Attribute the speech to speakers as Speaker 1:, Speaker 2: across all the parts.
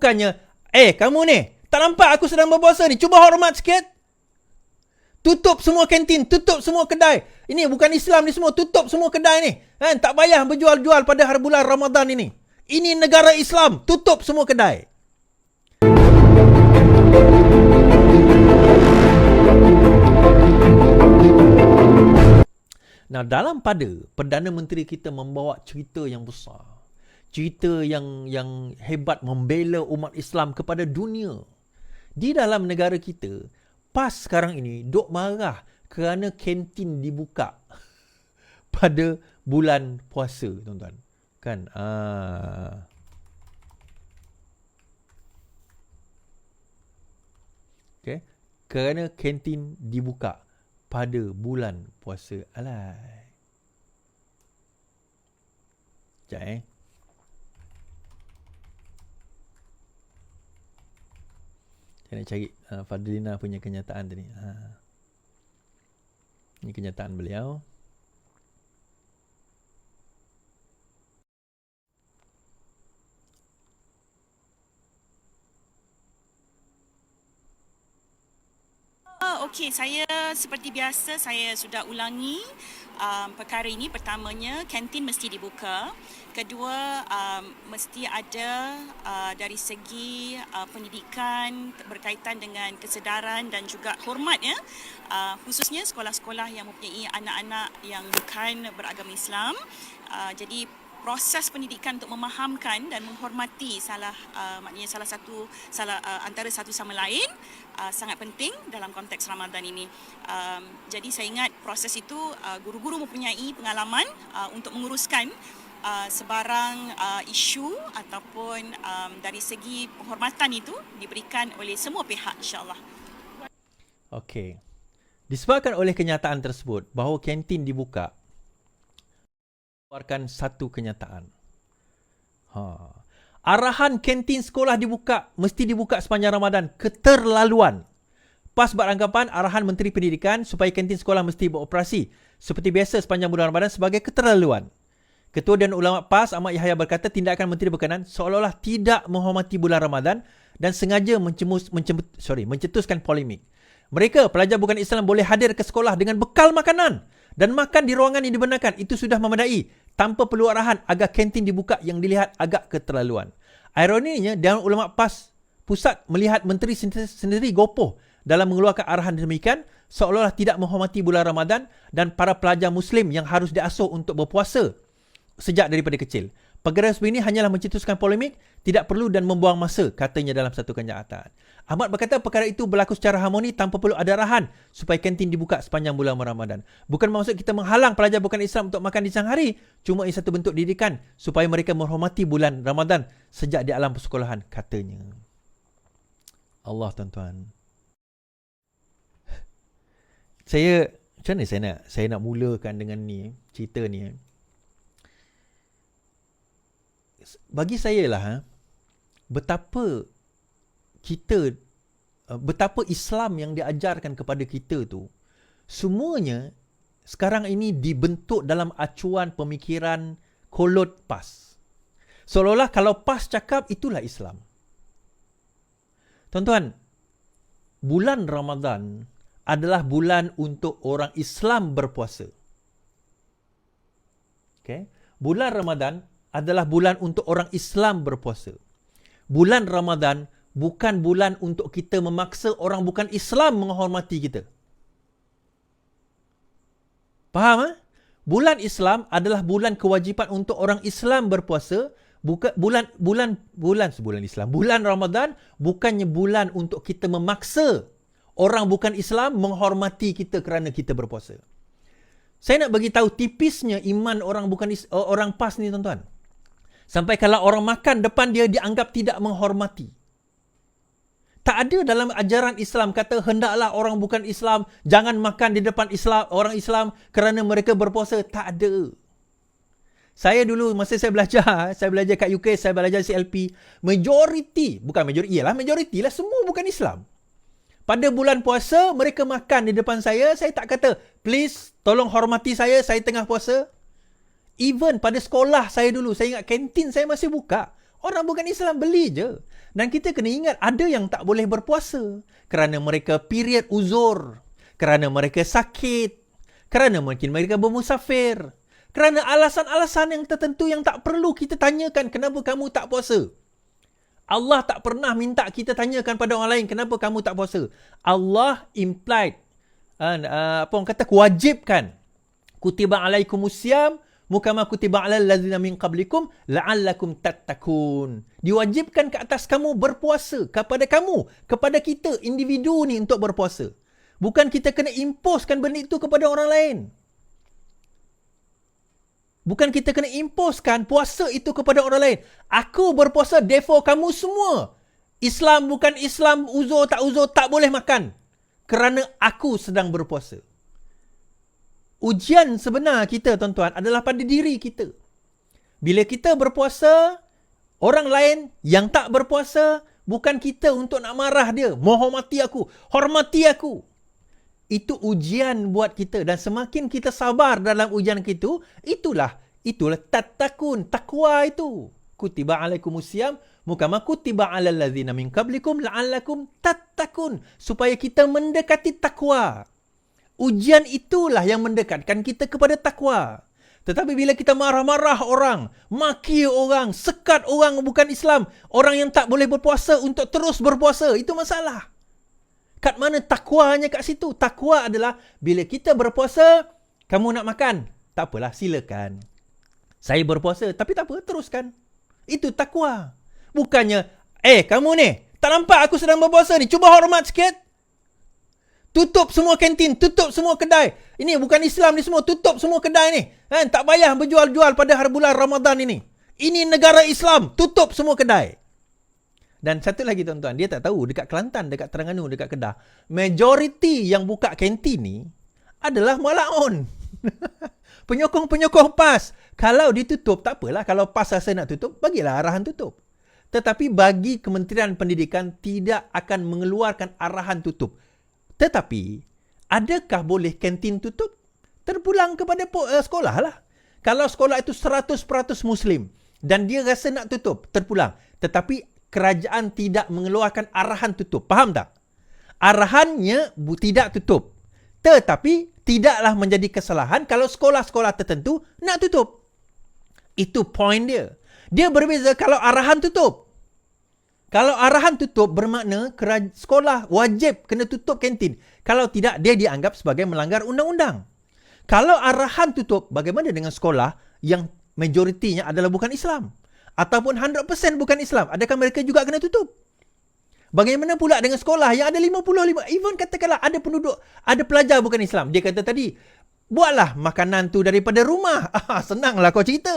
Speaker 1: Bukannya, kamu ni, tak nampak aku sedang berpuasa ni, cuba hormat sikit. Tutup semua kantin, tutup semua kedai. Ini bukan Islam ni semua, tutup semua kedai ni. Tak payah berjual-jual pada hari bulan Ramadan ini. Ini negara Islam, tutup semua kedai. Nah, dalam pada Perdana Menteri kita membawa cerita yang besar. Cerita yang hebat membela umat Islam kepada dunia. Di dalam negara kita, PAS sekarang ini duk marah kerana kantin dibuka pada bulan puasa, tuan-tuan. Kan? Okay. Kerana kantin dibuka pada bulan puasa. Alai. Sekejap Saya nak cari Fadlina punya kenyataan tadi. Ini kenyataan beliau.
Speaker 2: Okey, saya seperti biasa saya sudah ulangi perkara ini. Pertamanya, kantin mesti dibuka. Kedua, mesti ada dari segi pendidikan berkaitan dengan kesedaran dan juga hormat, ya. Khususnya sekolah-sekolah yang mempunyai anak-anak yang bukan beragama Islam. Jadi proses pendidikan untuk memahamkan dan menghormati maknanya antara satu sama lain sangat penting dalam konteks Ramadan ini. Jadi saya ingat proses itu guru-guru mempunyai pengalaman untuk menguruskan sebarang isu ataupun dari segi penghormatan itu diberikan oleh semua pihak, insya-Allah.
Speaker 1: Okey. Disebabkan oleh kenyataan tersebut bahawa kantin dibuka, keluarkan satu kenyataan. Arahan kantin sekolah mesti dibuka sepanjang Ramadan. Keterlaluan. PAS beranggapan arahan Menteri Pendidikan supaya kantin sekolah mesti beroperasi seperti biasa sepanjang bulan Ramadan sebagai keterlaluan. Ketua dan Ulama PAS Ahmad Yahya berkata tindakan Menteri berkenan seolah-olah tidak menghormati bulan Ramadan dan sengaja mencetuskan polemik. Mereka, pelajar bukan Islam, boleh hadir ke sekolah dengan bekal makanan dan makan di ruangan yang dibenarkan. Itu sudah memadai, tanpa perlu arahan agar kantin dibuka yang dilihat agak keterlaluan. Ironinya, Dewan Ulama PAS Pusat melihat menteri sendiri gopoh dalam mengeluarkan arahan demikian, seolah-olah tidak menghormati bulan Ramadan dan para pelajar Muslim yang harus diasuh untuk berpuasa sejak daripada kecil. Perkara seperti ini hanyalah mencetuskan polemik, tidak perlu dan membuang masa, katanya dalam satu kenyataan. Ahmad berkata perkara itu berlaku secara harmoni tanpa perlu ada arahan supaya kantin dibuka sepanjang bulan Ramadan. Bukan maksud kita menghalang pelajar bukan Islam untuk makan di siang hari, cuma ini satu bentuk didikan supaya mereka menghormati bulan Ramadan sejak di alam persekolahan, katanya. Allah, tuan-tuan. Macam mana saya nak mulakan dengan ni, cerita ni. Bagi saya lah, betapa Islam yang diajarkan kepada kita tu, semuanya sekarang ini dibentuk dalam acuan pemikiran kolot PAS. Seolah-olah kalau PAS cakap, itulah Islam. Tuan-tuan, bulan Ramadan adalah bulan untuk orang Islam berpuasa. Okay? Bulan Ramadan adalah bulan untuk orang Islam berpuasa. Bulan Ramadan bukan bulan untuk kita memaksa orang bukan Islam menghormati kita. Faham? Bulan Islam adalah bulan kewajipan untuk orang Islam berpuasa. Bulan Ramadan bukannya bulan untuk kita memaksa orang bukan Islam menghormati kita kerana kita berpuasa. Saya nak bagi tahu tipisnya iman orang PAS ni, tuan-tuan. Sampai kalau orang makan depan dia, dianggap tidak menghormati. Tak ada dalam ajaran Islam kata hendaklah orang bukan Islam jangan makan di depan orang Islam kerana mereka berpuasa. Tak ada. Saya dulu masa saya belajar kat UK, saya belajar CLP, majoriti lah, semua bukan Islam. Pada bulan puasa, mereka makan di depan saya tak kata, please, tolong hormati saya tengah puasa. Even pada sekolah saya dulu, saya ingat kantin saya masih buka. Orang bukan Islam beli je. Dan kita kena ingat ada yang tak boleh berpuasa kerana mereka period uzur, kerana mereka sakit, kerana mungkin mereka bermusafir, kerana alasan-alasan yang tertentu yang tak perlu kita tanyakan kenapa kamu tak puasa. Allah tak pernah minta kita tanyakan pada orang lain kenapa kamu tak puasa. Allah implied, apa orang kata, kewajibkan. Kutiba alaikumusiyam mukama kutiba alal ladzina min qablikum la'allakum tattaqun. Diwajibkan ke atas kamu berpuasa, kepada kita individu ni untuk berpuasa. Bukan kita kena imposekan benda itu kepada orang lain. Bukan kita kena imposekan puasa itu kepada orang lain. Aku berpuasa, therefore kamu semua, Islam bukan Islam, uzur tak boleh makan kerana aku sedang berpuasa. Ujian sebenar kita, tuan-tuan, adalah pada diri kita. Bila kita berpuasa, orang lain yang tak berpuasa, bukan kita untuk nak marah dia. Menghormati aku, hormati aku. Itu ujian buat kita. Dan semakin kita sabar dalam ujian itu, itulah tattaqun, takwa itu. Kutiba alaikumusiyam mukama kutiba alal ladzina min qablikum la'allakum tattaqun. Supaya kita mendekati takwa. Ujian itulah yang mendekatkan kita kepada takwa. Tetapi bila kita marah-marah orang, maki orang, sekat orang bukan Islam, orang yang tak boleh berpuasa untuk terus berpuasa, itu masalah. Kat mana takwanya kat situ? Takwa adalah bila kita berpuasa, kamu nak makan, tak apalah, silakan. Saya berpuasa, tapi tak apa, teruskan. Itu takwa. Bukannya, kamu ni, tak nampak aku sedang berpuasa ni, cuba hormat sikit. Tutup semua kantin, tutup semua kedai. Ini bukan Islam ni semua, tutup semua kedai ni. Tak payah berjual-jual pada hari bulan Ramadan ini. Ini negara Islam, tutup semua kedai. Dan satu lagi, tuan-tuan, dia tak tahu dekat Kelantan, dekat Terengganu, dekat Kedah, majoriti yang buka kantin ni adalah malaun. Penyokong-penyokong PAS. Kalau ditutup, tak apalah. Kalau PAS rasa nak tutup, bagilah arahan tutup. Tetapi bagi Kementerian Pendidikan tidak akan mengeluarkan arahan tutup. Tetapi, adakah boleh kantin tutup? Terpulang kepada sekolah lah. Kalau sekolah itu 100% Muslim dan dia rasa nak tutup, terpulang. Tetapi, kerajaan tidak mengeluarkan arahan tutup. Faham tak? Arahannya tidak tutup. Tetapi, tidaklah menjadi kesalahan kalau sekolah-sekolah tertentu nak tutup. Itu point dia. Dia berbeza kalau arahan tutup. Kalau arahan tutup bermakna sekolah wajib kena tutup kantin. Kalau tidak, dia dianggap sebagai melanggar undang-undang. Kalau arahan tutup, bagaimana dengan sekolah yang majoritinya adalah bukan Islam? Ataupun 100% bukan Islam? Adakah mereka juga kena tutup? Bagaimana pula dengan sekolah yang ada 55, even katakanlah ada penduduk, ada pelajar bukan Islam. Dia kata tadi, buatlah makanan tu daripada rumah. Senanglah kau cerita.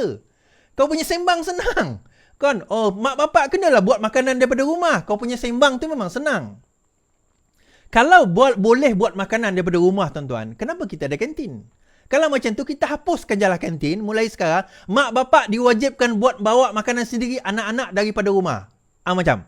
Speaker 1: Kau punya sembang senang. Kan? Oh, mak bapak kenalah buat makanan daripada rumah. Kau punya sembang tu memang senang. Kalau boleh buat makanan daripada rumah, tuan-tuan, kenapa kita ada kantin? Kalau macam tu, kita hapuskan jalan kantin. Mulai sekarang, mak bapak diwajibkan bawa makanan sendiri anak-anak daripada rumah. Macam.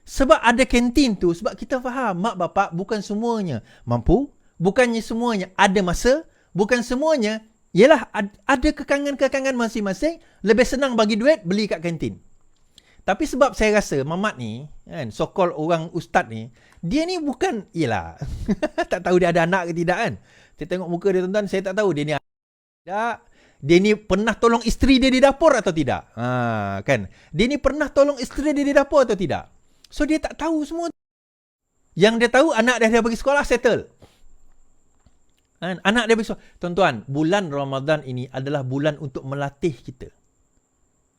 Speaker 1: Sebab ada kantin tu, sebab kita faham, mak bapak bukan semuanya mampu, bukannya semuanya ada masa, bukan semuanya, yelah, ada kekangan-kekangan masing-masing, lebih senang bagi duit, beli kat kantin. Tapi sebab saya rasa Mamat ni, kan, so-called orang ustaz ni, dia ni bukan, yelah, tak tahu dia ada anak ke tidak kan. Saya tengok muka dia, tuan-tuan, saya tak tahu dia ni ada tidak. Dia ni pernah tolong isteri dia di dapur atau tidak. Kan. Dia ni pernah tolong isteri dia di dapur atau tidak. So dia tak tahu semua. Yang dia tahu, anak dia pergi sekolah, settle. Anak dia pergi sekolah. Tuan-tuan, bulan Ramadan ini adalah bulan untuk melatih kita.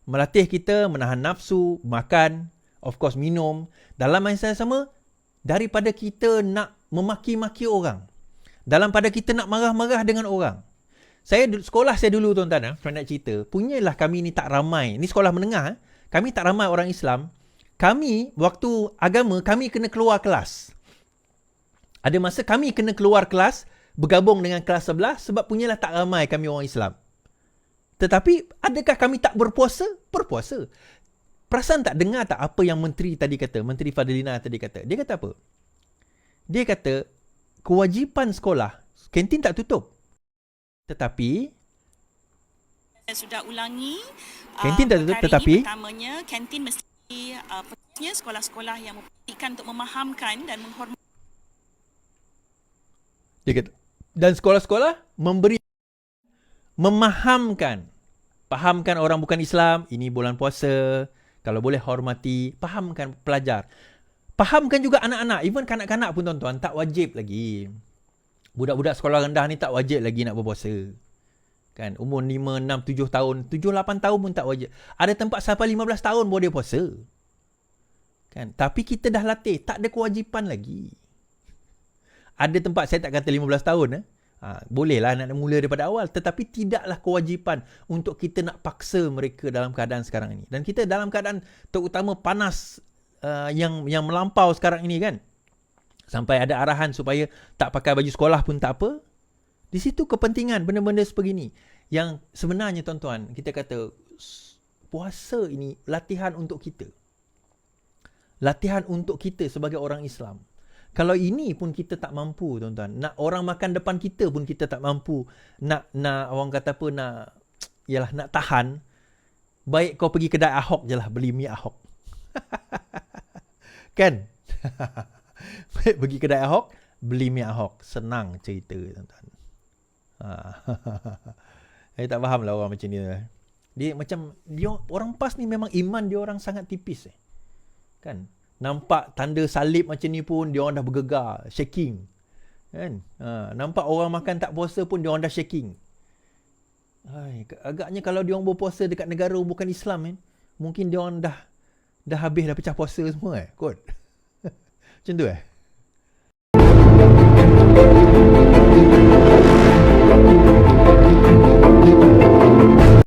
Speaker 1: Melatih kita menahan nafsu, makan, of course minum. Dalam masa yang sama, daripada kita nak memaki-maki orang. Dalam pada kita nak marah-marah dengan orang. Sekolah saya dulu, tuan-tuan, saya nak cerita, punyalah kami ni tak ramai. Ni sekolah menengah. Kami tak ramai orang Islam. Kami, waktu agama, kami kena keluar kelas. Ada masa kami kena keluar kelas, bergabung dengan kelas sebelah, sebab punyalah tak ramai kami orang Islam. Tetapi, adakah kami tak berpuasa? Berpuasa. Perasan tak, dengar tak apa yang menteri tadi kata, Menteri Fadlina tadi kata? Dia kata apa? Dia kata, kewajipan sekolah, kantin tak tutup. Tetapi,
Speaker 2: Saya sudah ulangi
Speaker 1: Kantin tak tutup,
Speaker 2: perkara
Speaker 1: tetapi
Speaker 2: ini. Pertamanya, kantin mesti sekolah-sekolah yang memperhatikan untuk memahamkan dan menghormati.
Speaker 1: dia kata, dan sekolah-sekolah fahamkan orang bukan Islam, ini bulan puasa, kalau boleh hormati, fahamkan pelajar. Fahamkan juga anak-anak, even kanak-kanak pun tuan-tuan, tak wajib lagi. Budak-budak sekolah rendah ni tak wajib lagi nak berpuasa. Kan, umur 5, 6, 7 tahun, 7, 8 tahun pun tak wajib. Ada tempat sampai 15 tahun boleh puasa. Kan, tapi kita dah latih, tak ada kewajipan lagi. Ada tempat saya tak kata 15 tahun bolehlah nak mula daripada awal, tetapi tidaklah kewajipan untuk kita nak paksa mereka dalam keadaan sekarang ini. Dan kita dalam keadaan terutama panas yang melampau sekarang ini kan. Sampai ada arahan supaya tak pakai baju sekolah pun tak apa. Di situ kepentingan benda-benda sebegini. Yang sebenarnya tuan-tuan, kita kata puasa ini latihan untuk kita. Latihan untuk kita sebagai orang Islam. Kalau ini pun kita tak mampu tuan-tuan. Nak orang makan depan kita pun kita tak mampu. Nak orang kata apa, nak tahan. Baik kau pergi kedai Ahok je lah, beli mi Ahok. Kan? Baik pergi kedai Ahok, beli mi Ahok. Senang cerita tuan-tuan. Saya tak faham lah orang macam ni. Dia orang PAS ni memang iman dia orang sangat tipis. Kan? Nampak tanda salib macam ni pun dia orang dah bergegar, shaking. Kan? Nampak orang makan tak puasa pun dia orang dah shaking. Agaknya kalau dia orang berpuasa dekat negara bukan Islam mungkin dia orang dah habis dah pecah puasa semua kot. Macam tu